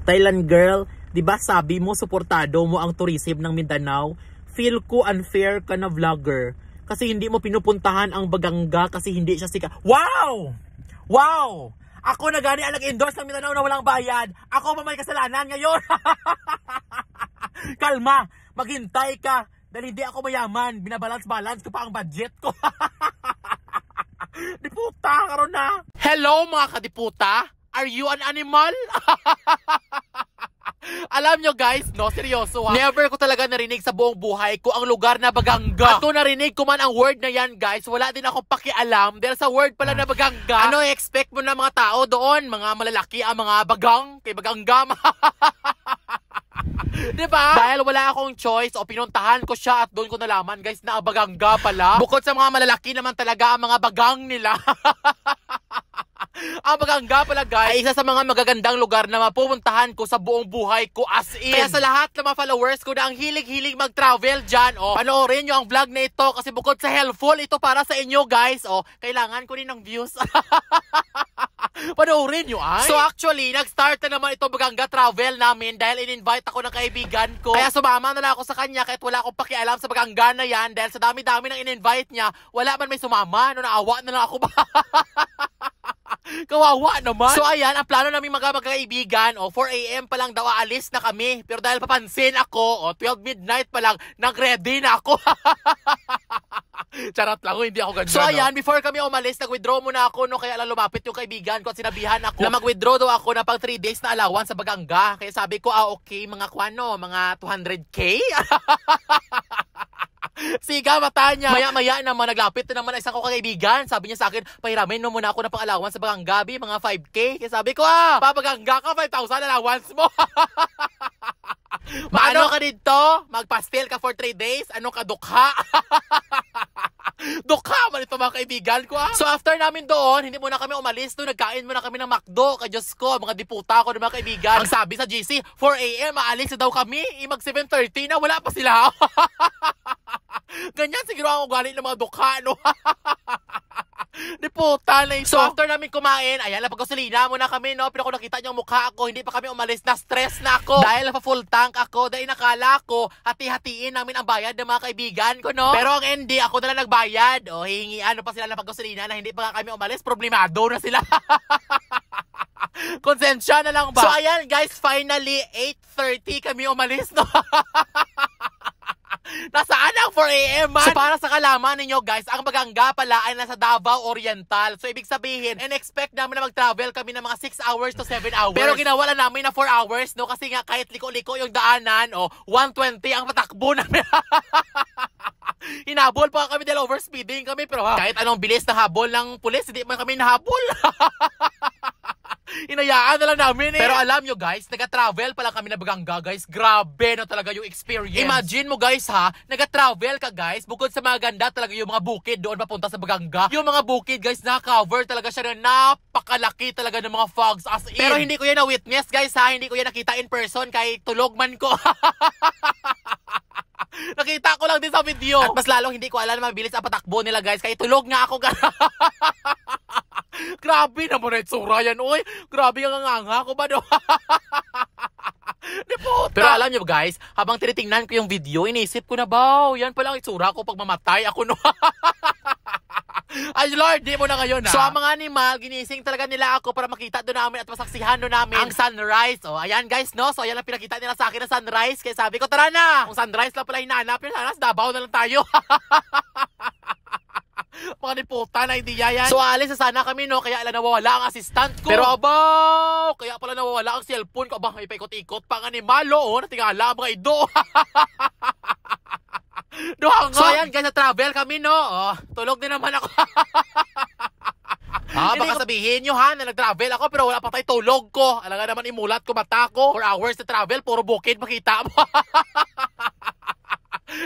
Thailand girl, di ba sabi mo suportado mo ang tourism ng Mindanao? Feel ko unfair ka na vlogger. Kasi hindi mo pinupuntahan ang Baganga kasi hindi siya sikat. Wow! Wow! Ako na gani ang nag-endorse ng Mindanao na walang bayad. Ako pa may kasalanan ngayon. Kalma, maghintay ka. Dahil hindi ako mayaman. Binabalance-balance ko pa ang budget ko. Diputa, karon na. Hello mga kadiputa. Are you an animal? Alam nyo guys, no, seryoso ha. Never ko talaga narinig sa buong buhay ko ang lugar na Baganga. At kung narinig ko man ang word na yan guys, wala din akong pakialam dahil sa word pala na Baganga. Ano expect mo na mga tao doon? Mga malalaki ang mga bagang kay Baganga. Diba? Dahil wala akong choice o pinuntahan ko siya at doon ko nalaman guys na Baganga pala. Bukod sa mga malalaki naman talaga ang mga bagang nila. Ang Baganga pala guys ay isa sa mga magagandang lugar na mapupuntahan ko sa buong buhay ko as in. Kaya sa lahat ng mga followers ko na ang hilig-hilig mag-travel dyan, panoorin nyo ang vlog na ito kasi bukod sa helpful, ito para sa inyo guys. Kailangan ko din ng views. Panoorin nyo ay. So actually, nag-start na naman ito Baganga travel namin dahil in-invite ako ng kaibigan ko. Kaya sumama na lang ako sa kanya kahit wala akong pakialam sa Baganga na yan dahil sa dami-dami ng in-invite niya, wala man may sumama. Naawa na lang ako ba? Kawawa naman. So ayan, ang plano namin magkaibigan, 4 AM pa lang daw aalis na kami. Pero dahil papansin ako, 12 midnight pa lang, nag-ready na ako. Charot lang, hindi ako ganun. So ayan, before kami umalis, nag-withdraw muna ako, kaya lang lumapit yung kaibigan ko at sinabihan ako na mag-withdraw daw ako na pang 3 days na allowance sa Baganga. Kaya sabi ko, okay, mga kwano, mga 200K? Siga, mata niya. Maya-maya naman, naglapit na naman isang ko kaibigan. Sabi niya sa akin, pahiramin mo muna ako ng pang-allowance sa Baganga, mga 5K. Kaya sabi ko, papaganga ka, 5,000 allowance mo. Maano ka dito? Magpastil ka for 3 days? Ano ka, dukha? Dukha man ito mga kaibigan ko. So after namin doon, hindi muna kami umalis doon. Nagkain muna kami ng McDo. Kay Diyos ko, mga diputa ko ng mga kaibigan. Ang sabi sa GC, 4 AM, aalis na daw kami. Mag 7:30 na, wala pa sila. Ganyan siguro ang ugali ng mga dukha, no? Diputa na ito. So after namin kumain, ayan, napagkasulina muna kami, no? Pero kung nakita niyo ang mukha ako, hindi pa kami umalis, na-stress na ako. Dahil napa-full tank ako, dahil nakala ko, hati-hatiin namin ang bayad ng mga kaibigan ko, no? Pero ang hindi, ako na lang nagbayad. Hihingian pa sila ng pagkasulina na hindi pa nga kami umalis, problemado na sila. Konsensya na lang ba? So ayan guys, finally, 8:30 kami umalis, no? Nasaan ang 4 AM man? So para sa kalaman ninyo guys, ang Baganga pala ay nasa Davao Oriental. So ibig sabihin, in-expect namin na mag-travel kami ng mga 6 hours to 7 hours. Pero ginawa lang namin na 4 hours, no? Kasi nga kahit liko-liko yung daanan, 120 ang patakbo namin. Hinabol pa kami dahil overspeeding kami. Pero kahit anong bilis na habol ng pulis, hindi man kami nahabol. Inayaan na lang namin Pero alam nyo guys, nag-travel pala kami na Baganga guys. Grabe na talaga yung experience. Imagine mo guys nag-travel ka guys. Bukod sa mga ganda talaga yung mga bukid doon papunta sa Baganga. Yung mga bukid guys, na-cover talaga siya na napakalaki talaga ng mga fogs as in. Pero hindi ko yan na-witness guys Hindi ko yan nakita in person kay tulog man ko. Nakita ko lang din sa video. At mas lalong hindi ko alam na mabilis ang patakbo nila guys. Kaya tulog nga ako. Grabe naman na itsura yan, oy. Grabe ang anganga ko ba do? Pero alam nyo guys, habang tinitingnan ko yung video, inisip ko na yan pala ang itsura ko pag mamatay ako, no? Ay Lord, di mo na ngayon So ang mga animal, ginising talaga nila ako para makita doon namin at masaksihan doon namin ang sunrise. Ayan guys, no? So ayan lang pinakita nila sa akin na sunrise. Kaya sabi ko, tara na! Kung sunrise lang pala hinahanap, sana sa Davao na lang tayo. Mga niputa na hindi yayan. So alis na sana kami, no? Kaya nawawala ang assistant ko. Pero abaw, kaya pala nawawala ang cellphone ko. Abang, may paikot-ikot pang animalo, natingala mga ido. So ayan guys, na travel kami, no? Tulog din naman ako. Baka sabihin nyo na nag-travel ako pero wala pa tayo tulog ko. Alam nga naman imulat ko mata ko. 4 hours na travel, puro bukid makita mo.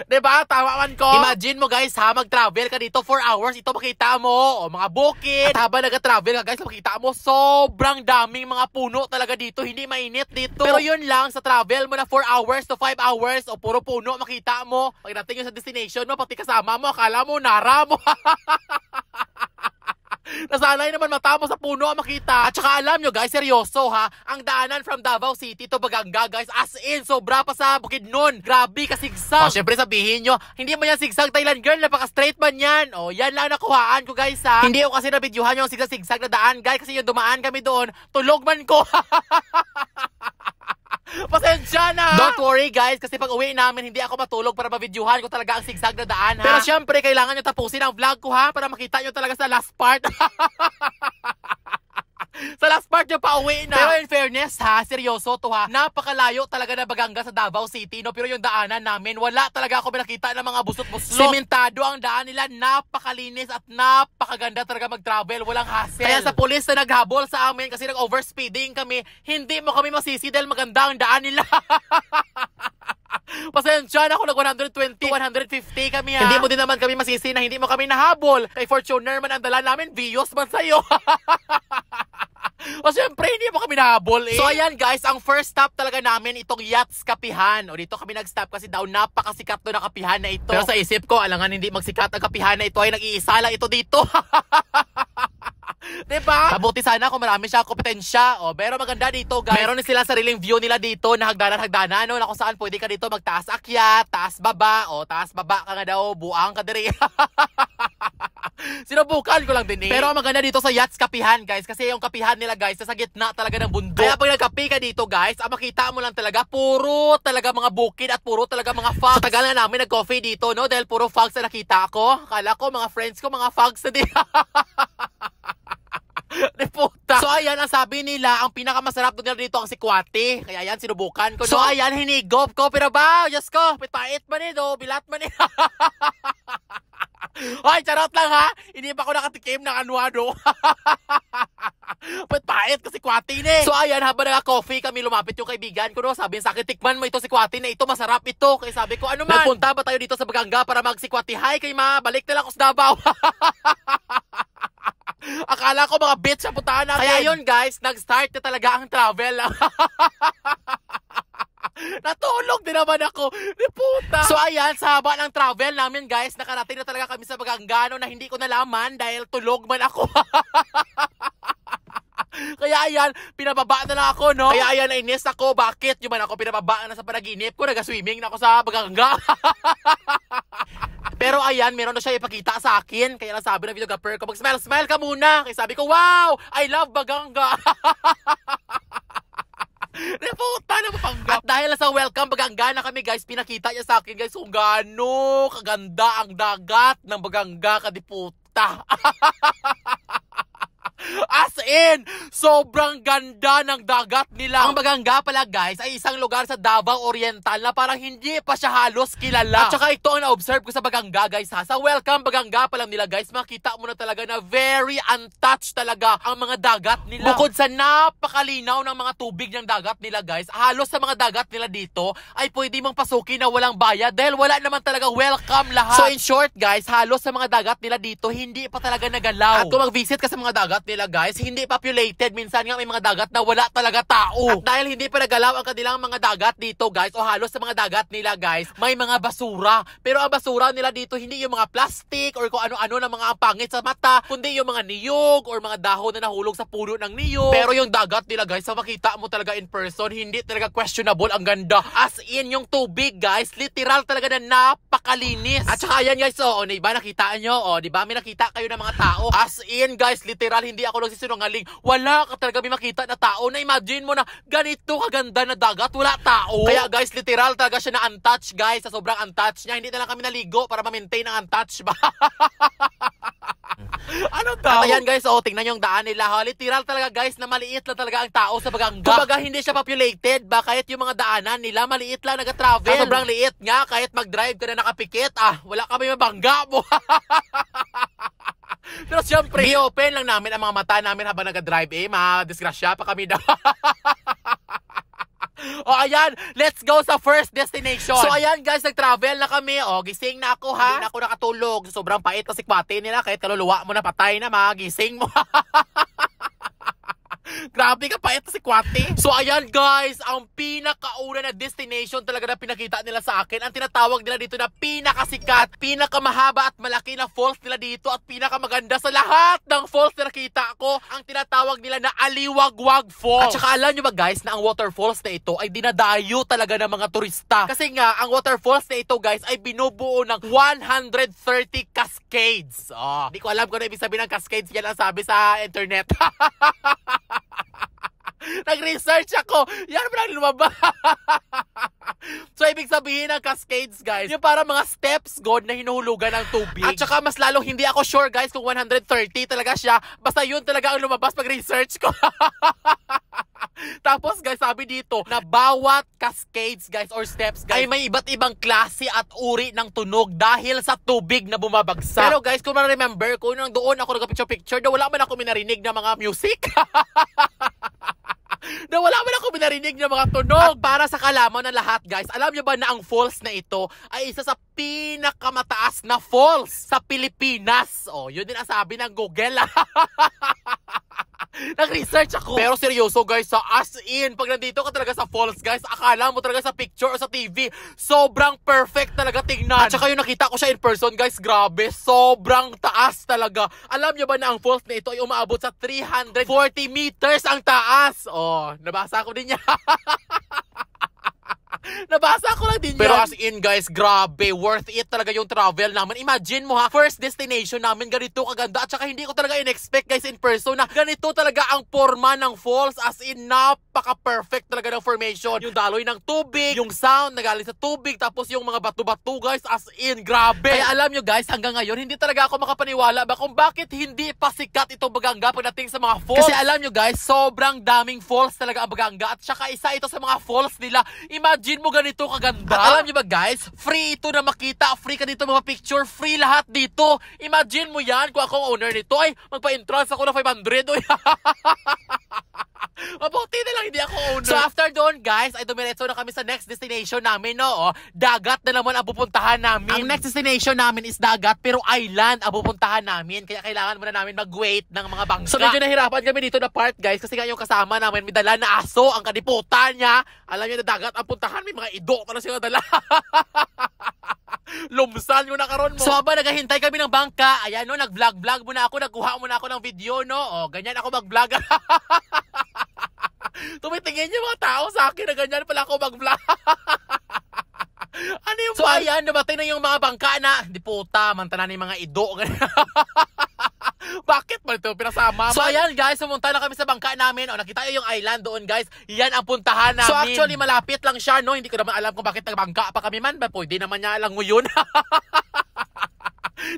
Diba? Tama man ko. Imagine mo guys mag-travel ka dito 4 hours, ito makita mo, mga bukid. At habang nag-travel ka guys, makita mo sobrang daming mga puno talaga dito, hindi mainit dito. Pero yun lang, sa travel mo na 4 hours to 5 hours, puro puno makita mo. Pagdating yun sa destination mo, pati kasama mo, akala mo, nara mo. Nasanay naman matapos sa puno ang makita. At saka alam nyo guys, seryoso ha, ang daanan from Davao City to Baganga guys, as in, sobra pa sa Bukidnon. Grabe kasigsag. O syempre sabihin nyo, hindi mo yan sigsag Thailand girl, napaka-straight man yan. O yan lang nakuhaan ko guys ha. Hindi ko kasi nabidyuhan yung sigsag na daan guys, kasi yung dumaan kami doon, tulog man ko. Pasensya na! Don't worry guys, kasi pag uwi namin, hindi ako matulog para mavideohan ko talaga ang sigsag na daan ha. Pero syempre, kailangan nyo tapusin ang vlog ko ha, para makita nyo talaga sa last part. Sa last part nyo pa uwi na. Pero in fairness ha, seryoso to ha, napakalayo talaga na Baganga sa Davao City, no? Pero yung daanan namin, wala talaga ako nakita ng mga busot-busot. Simentado ang daan nila, napakalinis at napakaganda talaga mag-travel, walang hassle. Kaya sa pulis na naghabol sa amin kasi nag-overspeeding kami, hindi mo kami masisi dahil maganda ang daan nila. Pasensya na ako, nag 120, 150 kami ha. Hindi mo din naman kami masisi na hindi mo kami nahabol. Kay Fortuner man ang dala namin, Vios man sa'yo. O syempre, hindi mo kami nahabol eh. So ayan guys, ang first stop talaga namin itong Yachts Kapihan. O dito kami nag-stop kasi daw napakasikat to na kapihan na ito. Pero sa isip ko, alangan hindi magsikat ang kapihan na ito ay nag-iisa lang ito dito. Diba? Mabuti sana kung marami siya kompetensya. O, pero maganda dito guys. Meron sila sariling view nila dito na hagdanan-hagdanan, no? Na kung saan pwede ka dito magtaas akyat, taas baba, o taas baba ka nga daw, buang ka diri. Sinubukan ko lang din eh. Pero ang maganda dito sa Yachts Kapihan guys, kasi yung kapihan nila guys, sa gitna talaga ng bundok. Kaya pag nagkapi ka dito guys, ang makita mo lang talaga, puro talaga mga bukid at puro talaga mga fogs. Sa tagal na namin nag-coffee dito, no? Dahil puro fogs na nakita ko. Akala ko mga friends ko, mga fogs na din. Puta. So ayan, ang sabi nila, ang pinakamasarap nila dito ang sikwate. Kaya yan, sinubukan ko. So ayan, hinigop ko. Pero ba, Diyos ko, pitpait man eh, do, bilat man eh. Hoy, charot lang ha. Hindi pa ako nakatikim ng anwado. Pitpait kasi sikwate na eh. So ayan, habang naka-coffee kami, lumapit yung kaibigan ko, no? Sabi sa akin, tikman mo ito sikwate na ito, masarap ito. Kaya sabi ko, ano man, nagpunta ba tayo dito sa Baganga para magsikwate? Hi, kay ma, balik na lang ako sa Davao. Akala ko mga bitch ang puntahan natin. Kaya yun guys, nag-start na talaga ang travel. Natulog din naman ako. Ni puta. So ayan, sa haba ng travel namin guys, nakarating na talaga kami sa Baganga na hindi ko nalaman dahil tulog man ako. Kaya ayan, pinababa na lang ako, no? Kaya ayan, nainis ako. Bakit? Yung man ako pinababa na sa panaginip ko, nag-swimming na ako sa Baganga. Pero ayan, meron na siya ipakita sa akin. Kaya lang sabi ng videographer ko, mag-smile ka muna. Kaya sabi ko, wow, I love Baganga. Puta na mapanggap. At dahil sa welcome Baganga na kami guys, pinakita niya sa akin guys kung gaano kaganda ang dagat ng Baganga, kadiputa. As in, sobrang ganda ng dagat nila. Ang Baganga pala guys ay isang lugar sa Davao Oriental na parang hindi pa siya halos kilala. At saka ito ang na-observe ko sa Baganga guys ha. Sa welcome Baganga pa lang nila guys, makita mo na talaga na very untouched talaga ang mga dagat nila. Bukod sa napakalinaw ng mga tubig ng dagat nila guys, halos sa mga dagat nila dito ay pwede mong pasukin na walang bayad dahil wala naman talaga welcome lahat. So in short guys, halos sa mga dagat nila dito hindi pa talaga nagalaw. At kung mag-visit ka sa mga dagat nila guys, hindi populated. Minsan nga may mga dagat na wala talaga tao. At dahil hindi pa nagalaw ang kanilang mga dagat dito guys, o halos sa mga dagat nila guys, may mga basura. Pero ang basura nila dito hindi yung mga plastic or kung ano-ano na mga pangit sa mata, kundi yung mga niyog or mga dahon na nahulog sa puno ng niyog. Pero yung dagat nila guys, sa makita mo talaga in person, hindi talaga questionable ang ganda. As in, yung tubig guys, literal talaga na napakalinis. At saka yan guys, o diba nakita nyo? O diba may nakita kayo ng mga tao? As in guys, literal hindi ako nagsisinungaling. Wala ka talaga may makita na tao na imagine mo na ganito kaganda na dagat, wala tao. Kaya guys, literal talaga siya na untouched guys. Sa sobrang untouched niya, hindi na lang kami naligo para ma-maintain ang untouched ba? Ano daw? At ayan guys, tingnan yung daan nila. Literal talaga guys, na maliit lang talaga ang tao sa Baganga. Kumbaga hindi siya populated ba? Kahit yung mga daanan nila, maliit lang nag-travel. Sobrang liit nga, kahit mag-drive ka na nakapikit, wala kami mabangga mo. Pero siyempre, i-open lang namin ang mga mata namin habang nag-drive ma-disgrasya pa kami daw. O ayan, let's go sa first destination. So ayan guys, nag-travel na kami. Gising na ako ha. Hindi na ako nakatulog. Sobrang pait kasi kwate nila. Kahit kaluluwa mo na patay na, magising mo. Grabe. Grabe ka, pait si Kwate. So ayan guys, ang pinakauna na destination talaga na pinakita nila sa akin, ang tinatawag nila dito na pinakasikat, pinakamahaba at malaki na falls nila dito at pinakamaganda sa lahat ng falls na nakita ko, ang tinatawag nila na Aliwagwag Falls. At saka alam nyo ba guys na ang waterfalls na ito ay dinadayo talaga ng mga turista. Kasi nga, ang waterfalls na ito guys ay binubuo ng 130 cascades. Hindi ko alam kung ano ibig sabihin ng cascades, yan ang sabi sa internet. Nag-research ako. Yan ba lang lumabas? So, ibig sabihin ng cascades, guys, yung para mga steps, God, na hinuhulugan ng tubig. At saka, mas lalong hindi ako sure, guys, kung 130 talaga siya. Basta yun talaga ang lumabas pag-research ko. Tapos, guys, sabi dito, na bawat cascades, guys, or steps, guys, ay may iba't ibang klase at uri ng tunog dahil sa tubig na bumabagsak. Pero, guys, kung ma-remember ko, nung doon ako nag-picture-picture, na wala man ako minarinig na mga music. Na wala man ako binarinig ng mga tunog. At para sa kalaman ng lahat guys, alam nyo ba na ang falls na ito ay isa sa pinakamataas na falls sa Pilipinas? Yun din ang sabi ng Google. Nag-research ako. Pero seryoso guys, as in, pag nandito ka talaga sa falls guys, akala mo talaga sa picture o sa TV, sobrang perfect talaga tingnan. At saka yung nakita ko siya in person guys, grabe, sobrang taas talaga. Alam nyo ba na ang falls na ito ay umaabot sa 340 meters ang taas? Nabasa ko din niya. Nabasa ko lang din yan. Pero as in guys, grabe, worth it talaga yung travel namin. Imagine mo ha, first destination namin, ganito kaganda. At saka hindi ko talaga in-expect guys in person na ganito talaga ang forma ng falls. As in, napaka-perfect talaga ng formation. Yung daloy ng tubig, yung sound na galing sa tubig, tapos yung mga bato-bato guys, as in, grabe. Kaya alam nyo guys, hanggang ngayon, hindi talaga ako makapaniwala ba kung bakit hindi pa sikat itong Baganga pagdating sa mga falls. Kasi alam nyo guys, sobrang daming falls talaga ang Baganga. At saka isa ito sa mga falls nila. Imagine mo ganito kaganda. At alam nyo ba guys, free ito na makita, free ka dito mga picture, free lahat dito. Imagine mo yan, kung ako ang owner nito, ay magpa-entrance ako na 500. Mabuti na lang hindi ako owner. So after doon guys, ay dumiretso na kami sa next destination namin, no? Dagat na naman ang pupuntahan namin. Ang next destination namin is dagat, pero island ang pupuntahan namin. Kaya kailangan muna namin mag-wait ng mga bangka. So medyo nahirapan kami dito na part guys, kasi nga yung kasama namin, may dala na aso, ang kadiputan niya. Alam niyo na dagat ang puntahan, may mga ido na siya dala. Lumsan yung nakaroon mo. So habang naghahintay kami ng bangka, ayan no, nag-vlog muna ako, nagkuha muna ako ng video, no? Ganyan ako mag-vlog. Tumitingin yung mga tao sa akin na ganyan pala ako mag-vlog. Ano yung so ayan, nabatay na yung mga bangka na, di puta, mantanan yung mga ido. Bakit ba ito pinasama? So ayan guys, sumunta na kami sa bangka namin. Nakita yung island doon guys. Yan ang puntahan namin. So actually malapit lang siya, no? Hindi ko naman alam kung bakit nagbangka pa kami man. Pwede naman niya lang ngayon.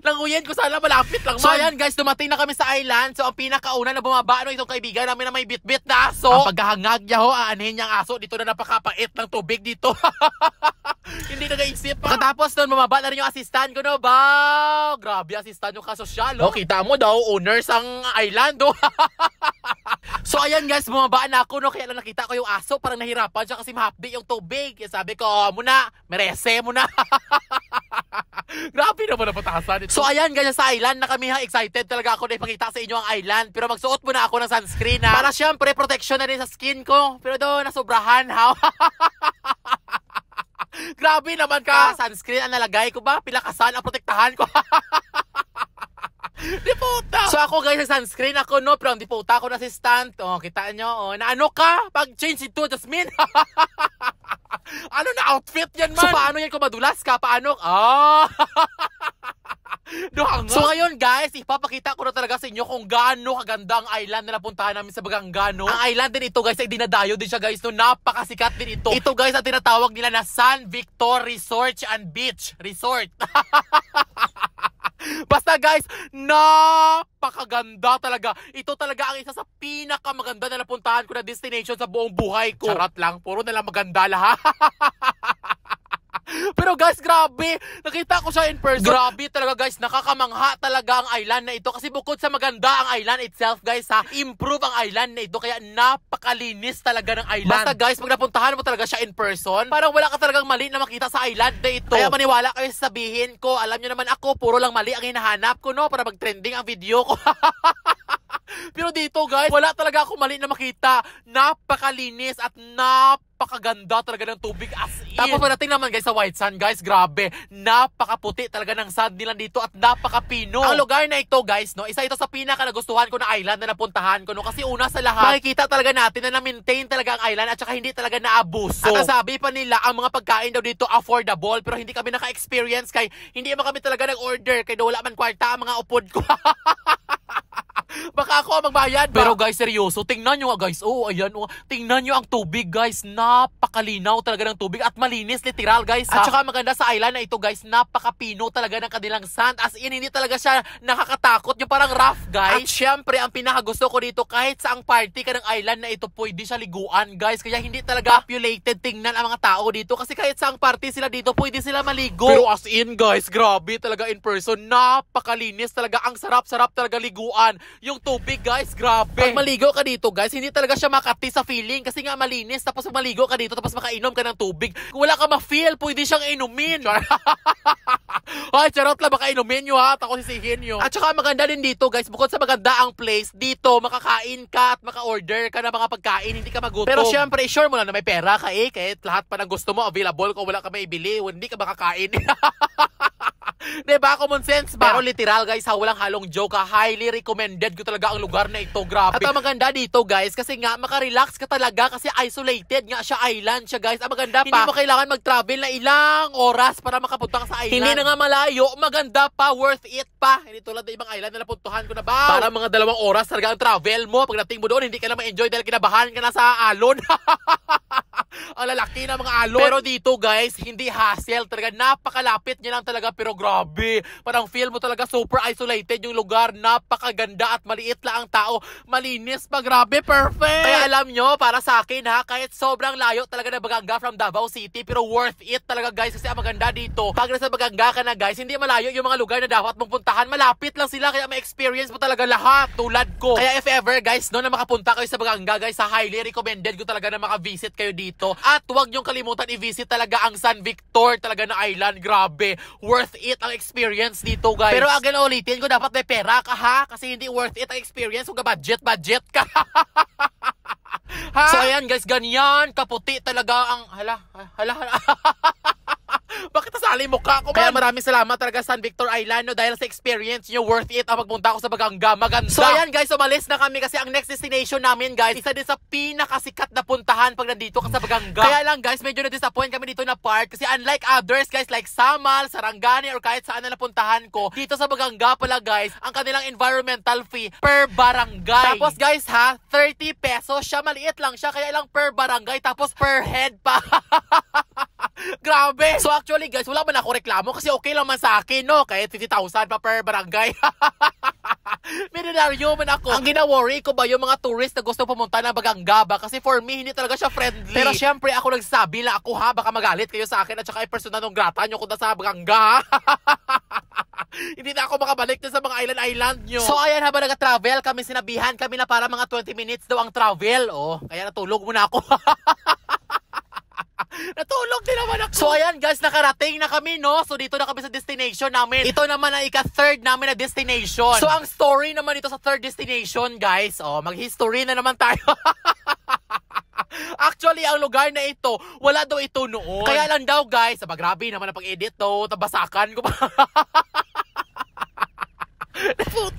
Languyan ko sana malapit lang man. So ayan guys, dumating na kami sa island. So ang pinakauna na bumaba, no, itong kaibigan namin na may bit-bit na aso. Ang paghahangag niya ho, aanhin niyang aso. Dito na napakapait ng tubig dito. Hindi nag-iisip pa. Katapos doon, bumaba na rin yung assistant ko, no? Grabe, assistant yung kasosyal, no? Kita mo daw, owners ang island, no? So ayan guys, bumaba na ako, no? Kaya lang nakita ko yung aso, parang nahirapan siya kasi mahapdi yung tubig. Kaya sabi ko, muna, merese mo na. Grabe naman ang patasan ito. So ayan guys, sa island na kami ha, excited talaga ako na ipakita sa inyo ang island. Pero magsuot muna ako ng sunscreen ha. Para syempre, protection na rin sa skin ko. Pero doon, nasobrahan ha. Grabe naman ka. Sunscreen ang nalagay ko ba? Pilakasan ang protektahan ko. Di puta. So ako guys, sa sunscreen ako, no? Pero di puta ako na assistant. Kita nyo, na ano ka? Pag change ito, Jasmine. Ano na outfit yan man? So paano yan kung madulas ka? Paano? So ngayon guys, ipapakita ko na talaga sa inyo kung gaano kaganda ang island na napuntahan namin sa Baganga, no? Ang island din ito guys ay dinadayo din siya guys, no? Napakasikat din ito. Ito guys ang tinatawag nila na San Victor Resort and Beach Resort. Basta guys, napakaganda talaga. Ito talaga ang isa sa pinakamaganda na napuntahan ko na destination sa buong buhay ko. Charot lang, puro na lang maganda lahat. Pero guys, grabe, nakita ko siya in person. Grabe talaga guys, nakakamangha talaga ang island na ito. Kasi bukod sa maganda ang island itself guys ha, improve ang island na ito. Kaya napakalinis talaga ng island. Basta guys, pag napuntahan mo talaga siya in person, parang wala ka talagang mali na makita sa island na ito. Kaya maniwala kayo sa sabihin ko, alam nyo naman ako, puro lang mali ang hinahanap ko, no? Para mag-trending ang video ko. Pero dito guys, wala talaga ako mali na makita. Napakalinis at napakaganda talaga ng tubig as in. Tapos pagdating naman guys sa White Sand guys, grabe, napakaputi talaga ng sand nila dito at napakapino. Ang lugar na ito guys, no, isa ito sa pinaka nagustuhan ko na island na napuntahan ko, no, kasi una sa lahat, makikita talaga natin na na-maintain talaga ang island at saka hindi talaga naabuso. At sabi pa nila, ang mga pagkain daw dito affordable, pero hindi kami naka-experience kay hindi naman kami talaga nag-order kay wala man kwarta ang mga upod ko. Baka ako ang magbayad ba? Pero guys, seryoso, tingnan nyo guys. Oh, ayan, oh. Tingnan nyo ang tubig guys. Napakalinaw talaga ng tubig at malinis, literal guys. At saka maganda sa island na ito guys, napakapino talaga ng kanilang sand. As in, hindi talaga siya nakakatakot. Yung parang rough guys. At syempre, ang pinakagusto ko dito, kahit sa ang party ka ng island na ito, pwede siya liguan guys. Kaya hindi talaga populated tingnan ang mga tao dito. Kasi kahit sa ang party sila dito, pwede sila maligo. Pero as in guys, grabe talaga in person. Napakalinis talaga. Ang sarap-sarap talaga liguan. Yung tubig guys, grabe. Pag maligo ka dito guys, hindi talaga siya makati sa feeling kasi nga malinis. Tapos pag maligo ka dito, tapos makainom ka ng tubig, kung wala ka ma-feel, pwede siyang inumin. Ay, charot lang, baka inumin nyo ha, at ako sisihin nyo. At saka maganda din dito guys, bukod sa maganda ang place, dito makakain ka at maka-order ka ng mga pagkain, hindi ka magutom. Pero syempre, sure mo lang na may pera ka kahit lahat pa ng gusto mo available, kung wala ka maibili, hindi ka makakain. Diba? Common sense ba? Pero literal guys, walang halong joke ha. Highly recommended ko talaga ang lugar na ito. Grabe. At ang maganda dito guys, kasi nga makarelax ka talaga kasi isolated nga siya, island siya guys. Ang maganda pa, hindi mo kailangan mag-travel na ilang oras para makapunta ka sa island. Hindi na nga malayo, maganda pa, worth it pa. Hindi tulad ng ibang island na napuntuhan ko na ba? Para mga 2 oras talaga ang travel mo. Pagdating mo doon, hindi ka na ma-enjoy dahil kinabahan ka na sa alon. Ang lalaki na mga alon. Pero dito guys, hindi hassle talaga. Napakalapit niya lang talaga, pero grabe. Parang feel mo talaga super isolated yung lugar. Napakaganda at maliit lang ang tao. Malinis pa, grabe, perfect. Kaya alam nyo, para sa akin ha, kahit sobrang layo talaga na Baganga from Davao City, pero worth it talaga guys. Kasi ang maganda dito, pag nasa Baganga ka na guys, hindi malayo yung mga lugar na dapat mong puntahan. Malapit lang sila, kaya ma-experience mo talaga lahat, tulad ko. Kaya if ever guys, no, na makapunta kayo sa Baganga guys, highly recommended ko talaga na maka-visit kayo dito. At huwag niyong kalimutan i-visit talaga ang San Victor talaga na island. Grabe, worth it ang experience dito guys. Pero again ulitin ko, dapat may pera ka ha, kasi hindi worth it ang experience kung budget ka. Ha? So ayan guys, ganyan kaputi talaga ang hala. Bakit nasali mukha ko man? Kaya maraming salamat talaga San Victor Island, no, dahil sa experience nyo, worth it ang magpunta ako sa Baganga. Maganda. So ayan guys, umalis na kami kasi ang next destination namin guys, isa din sa pinakasikat na puntahan pag nandito ka sa Baganga. Kaya lang guys, medyo na-disappoint kami dito na park kasi unlike others guys, like Samal, Sarangani, or kahit saan na napuntahan ko, dito sa Baganga pala guys, ang kanilang environmental fee per barangay. Tapos guys ha, 30 pesos siya, maliit lang siya, kaya lang per barangay, tapos per head pa. Grabe. So actually guys, wala man ako reklamo kasi okay lang man sa akin, no? Kahit 50,000 pa per barangay. Milyonaryo man ako. Ang gina-worry ko ba yung mga tourist na gusto pumunta ng Baganga ba? Kasi for me, hindi talaga siya friendly. Pero syempre ako nagsabi na ako ha, baka magalit kayo sa akin at saka personal ng grata nyo kung nasa Baganga. Hindi na ako makabalik na sa mga island nyo. So ayan, habang nag-travel kami, sinabihan kami na para mga 20 minutes daw ang travel. Oh, kaya natulog muna ako. Natulog din naman ako. So ayan guys, nakarating na kami, no? So dito na kami sa destination namin. Ito naman ang ika-third namin na destination. So ang story naman ito sa third destination guys, oh, mag-history na naman tayo. Actually, ang lugar na ito, wala daw ito noon. Kaya lang daw guys, grabe naman ang pag-edit to, tabasakan ko pa.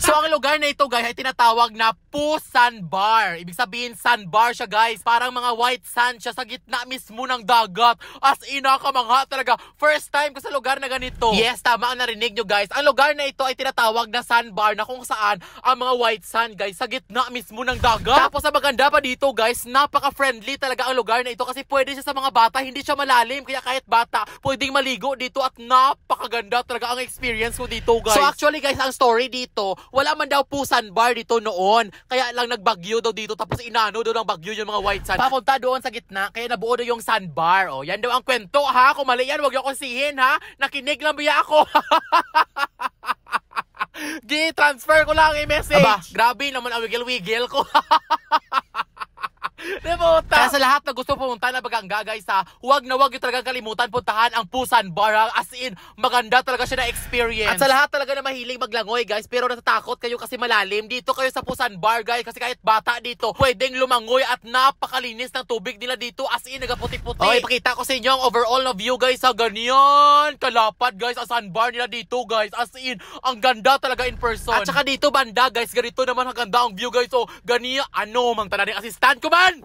So ang lugar na ito guys ay tinatawag na Poo Sandbar. Ibig sabihin sandbar siya guys, parang mga white sand siya sa gitna mismo ng dagat. As in, nakamangha talaga. First time ko sa lugar na ganito. Yes, tama ang narinig nyo guys. Ang lugar na ito ay tinatawag na sandbar, na kung saan ang mga white sand guys sa gitna mismo ng dagat. Tapos ang maganda pa dito guys, napaka-friendly talaga ang lugar na ito kasi pwede siya sa mga bata, hindi siya malalim, kaya kahit bata pwedeng maligo dito at napakaganda talaga ang experience ko dito guys. So actually guys, ang story dito, wala man daw Poo Sandbar dito noon. Kaya lang nagbagyo daw dito, tapos inano daw ng bagyo yung mga white sand. Papunta doon sa gitna, kaya nabuo daw yung sandbar. O, yan daw ang kwento ha. Kung mali yan, huwag niyo akong sihin ha. Nakinig lang biya ako. Transfer ko lang yung message. Aba, grabe naman ang wiggle-wiggle ko. Kaya sa lahat na gusto pumunta na Baganga guys ha, huwag na huwag yung talagang kalimutan puntahan ang Pusan Bar ha. As in, maganda talaga siya na experience. At sa lahat talaga na mahilig maglangoy guys, pero natatakot kayo kasi malalim, dito kayo sa Pusan Bar guys, kasi kahit bata dito, pwedeng lumangoy at napakalinis ng tubig nila dito. As in, nagaputi-puti. Okay, ipakita ko sa inyo ang overall na view guys ha, ganyan kalapad guys ang sandbar nila dito guys. As in, ang ganda talaga in person. At saka dito banda guys, ganito naman ang ganda ang view guys. So, ganyan, ano, mang tala ng assistant ko man!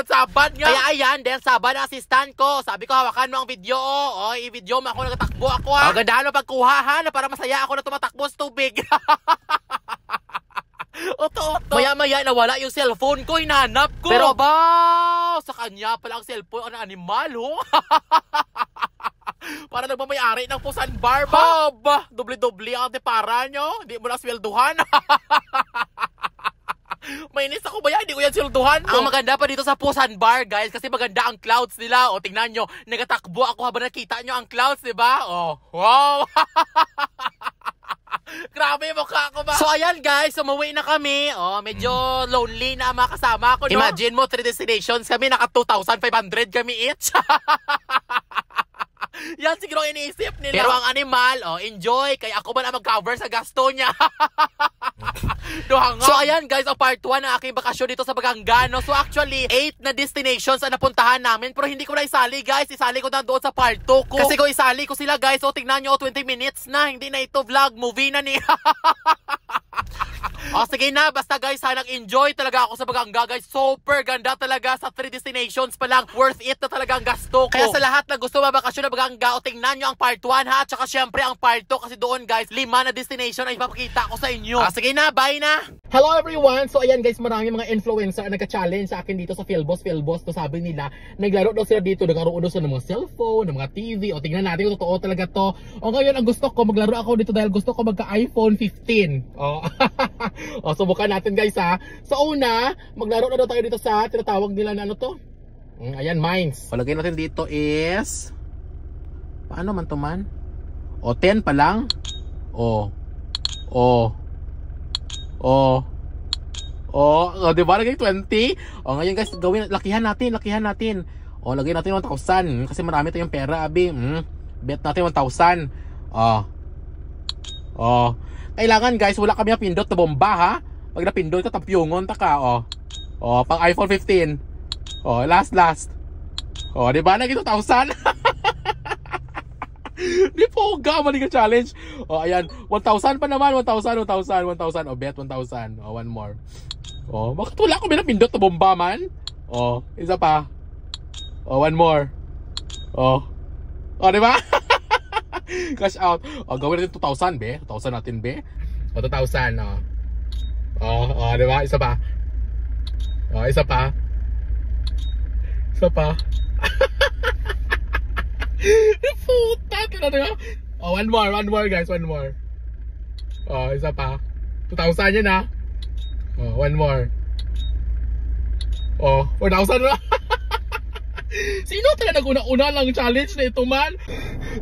Sabad nga. Kaya ayan, dahil sabad ang assistant ko. Sabi ko, hawakan mo ang video. O, i-video mo ako, nagtatakbo ako ha. O, gandahan mo pagkuha ha, na para masaya ako na tumatakbo sa tubig. Oto. Maya-maya nawala yung cellphone ko, hinahanap ko. Pero ba, sa kanya pala ang cellphone, ano, animal ho? Para nagmamayari ng Pusan Bar ba? Ba, doble-doble ang depara nyo. Hindi mo na swelduhan. Mainis ako ba yan? Hindi ko yan silduhan mo. Ang maganda pa dito sa Pusan Bar guys, kasi maganda ang clouds nila. O tingnan nyo, nagatakbo ako habang nakita nyo ang clouds, diba? Oh, wow! Grabe mukha ko ba? So ayan guys, umuwi na kami. Oh, medyo lonely na ang mga kasama ko, no? Imagine mo, 3 destinations kami, naka 2,500 kami each. Yan siguro iniisip nila. Pero ang animal, oh, enjoy. Kaya ako ba na mag-cover sa gasto niya? So ayan guys, ang part 1 ng aking bakasyon dito sa Baganga, no? So actually, 8 na destinations ang napuntahan namin, pero hindi ko na isali guys. Isali ko na doon sa part 2 ko. Kasi kung isali ko sila guys, so tingnan nyo, 20 minutes na. Hindi na ito vlog, movie na ni. O sige na, basta guys, nag-enjoy talaga ako sa Baganga guys. Super ganda talaga, sa 3 destinations pa lang. Worth it na talaga ang gasto ko. Kaya sa lahat na gusto mabakasyon na Baganga, o tingnan nyo ang part 1 ha. At saka syempre ang part 2, kasi doon guys, 5 na destination ay ipapakita ko sa inyo. Sige na, bye na. Hello everyone! So ayan guys, marami mga influencer na nagka-challenge sa akin dito sa Philboss. To sabi nila, naglaro daw sila dito, nagkaroon daw sila ng mga cellphone, ng mga TV. O tingnan natin kung totoo talaga to. O ngayon, ang gusto ko, maglaro ako dito dahil gusto ko magka-iPhone 15. O, o subukan natin guys ha. Sa una, maglaro na daw tayo dito sa tinatawag nila na ano to? Ayan, Mines. Palagay natin dito is, paano man to man? O 10 pa lang. Diba lagay 20? O ngayon guys, gawin, lakihan natin. O lagay natin 1,000 kasi marami tayong pera, abi. Bet natin 1,000. Kailangan guys, wala kami napindot na bomba ha. Pag napindot ka, tapyungon ta ka. Pang iPhone 15. Last. Diba naging 2,000? Di po mali ka challenge. Ayan, 1,000 pa naman. 1,000. Bet 1,000. One more. Bakit wala ko pinapindot na bomba man? Isa pa. One more. Diba? Cash out. Gawin natin 2,000 be. 2,000 natin be. 2,000. Diba? Isa pa. Isa pa. Puta, diba? One more guys, one more. Isa pa. 2,000 yun ha. One more. 4,000 na. Sino talaga nag-una-una lang challenge na ito man?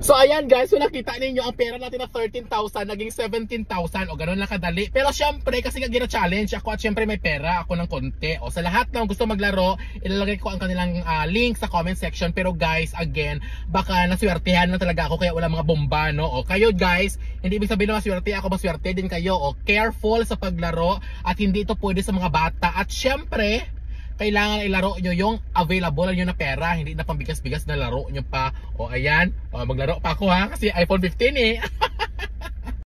So ayan guys, so nakita ninyo ang pera natin na 13,000 naging 17,000 o ganoon lang kadali. Pero syempre kasi nga gina-challenge ako at syempre may pera ako ng konti. Sa lahat ng gusto maglaro, ilalagay ko ang kanilang link sa comment section. Pero guys, again, baka naswertehan na talaga ako kaya wala mga bomba, no? Kayo guys, hindi ibig sabihin na maswerte ako, maswerte din kayo. Careful sa paglaro at hindi ito pwede sa mga bata. At syempre, kailangan ilaro nyo yung available nyo na pera, hindi na pambigas-bigas na laro nyo pa. Ayan, maglaro pa ako ha, kasi iPhone 15 eh.